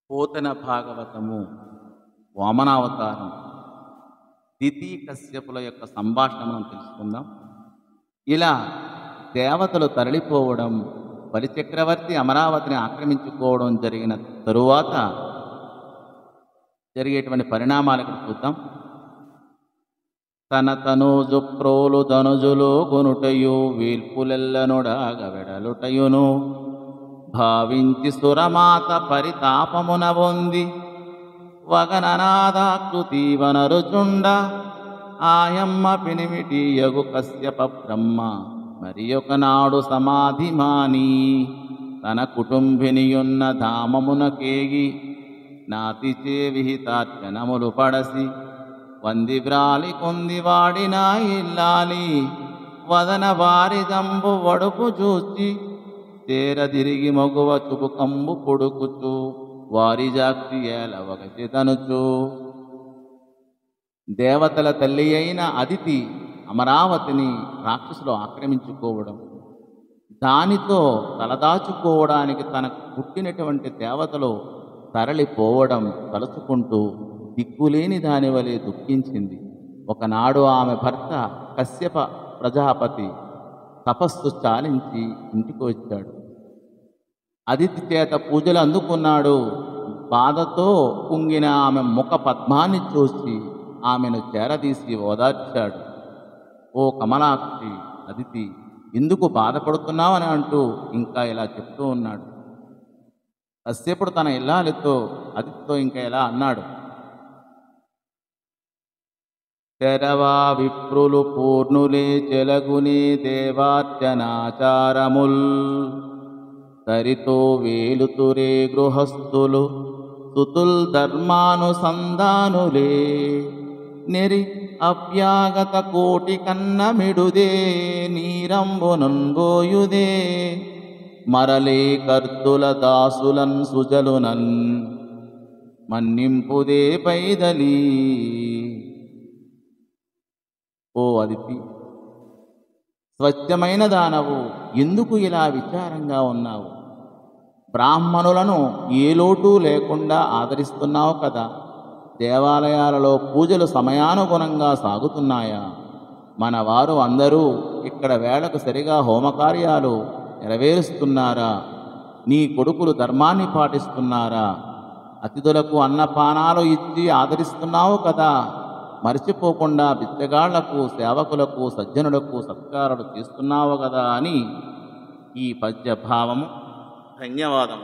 పోతన భాగవతము వామనావతారం దితి కశ్యపుల యొక్క సంభాషణ మనం తెలుసుకుందాం. ఇలా దేవతలు తరలిపోవడం, బలిచక్రవర్తి అమరావతిని ఆక్రమించుకోవడం జరిగిన తరువాత జరిగేటువంటి పరిణామాలు ఇక్కడ చూద్దాం. తన తనూజు ప్రోలు ధనుజులు కొనుటయు వీల్పులెల్లనుడాగ వెడలుటయును భావించి సురమాత పరితాపమున పొంది వగననాదాకృతి వనరుచుండ ఆయమ్మ పినిమిటి యగు కశ్యప బ్రహ్మ మరి ఒకనాడు సమాధిమాని తన కుటుంబినియున్న ధామమునకేగి నాతిచే విహితార్చనములు పడసి వంది వ్రాలి కొంది వాడిన ఇల్లాలి వదన వారి జంబు వడుపు చూచి తేరదిరిగి మగువ చుబుకంబు పొడుకుచు వారి జాక్తి ఏలవగసి తనుచు. దేవతల తల్లి అయిన అదితి అమరావతిని రాక్షసులు ఆక్రమించుకోవడం, దానితో తలదాచుకోవడానికి తనకు పుట్టినటువంటి దేవతలు తరలిపోవడం తలుచుకుంటూ దిక్కులేని దాని వలె దుఃఖించింది. ఒకనాడు ఆమె భర్త కశ్యప ప్రజాపతి తపస్సు చాలించి ఇంటికి వచ్చాడు. అదితి చేత పూజలు అందుకున్నాడు. బాధతో కుంగిన ఆమె ముఖ పద్మాన్ని చూసి ఆమెను చేరదీసి ఓదార్చాడు. ఓ కమలాక్షి, అదితి ఎందుకు బాధపడుతున్నావని అంటూ ఇంకా ఇలా చెప్తూ ఉన్నాడు. కశ్యపుడు తన ఇల్లాలితో అదితితో ఇంకా ఇలా అన్నాడు. తెరవా విప్రులు పూర్ణులే చెలగునే దేవార్చనాచారముల్ తరితో వేలుతురే గృహస్థులు సుతుల్ ధర్మానుసంధానులే నెరి అవ్యాగత కోటి కన్న మిడుదే నీరంబునంబోయుదే మరలే కర్తుల దాసులన్ సుజలునన్ మన్నింపుదే పైదలీ. ఓ అదితి, స్వచ్ఛమైన దానవు, ఎందుకు ఇలా విచారంగా ఉన్నావు? బ్రాహ్మణులను ఏ లోటు లేకుండా ఆదరిస్తున్నావు కదా. దేవాలయాలలో పూజలు సమయానుగుణంగా సాగుతున్నాయా? మన వారు అందరూ ఇక్కడ వేళకు సరిగా హోమకార్యాలు నెరవేరుస్తున్నారా? నీ కొడుకులు ధర్మాన్ని పాటిస్తున్నారా? అతిథులకు అన్నపానాలు ఇచ్చి ఆదరిస్తున్నావు కదా. మర్చిపోకుండా బిచ్చగాళ్లకు, సేవకులకు, సజ్జనులకు సత్కారాలు చేస్తున్నావు కదా అని ఈ పద్యభావము. ధన్యవాదం.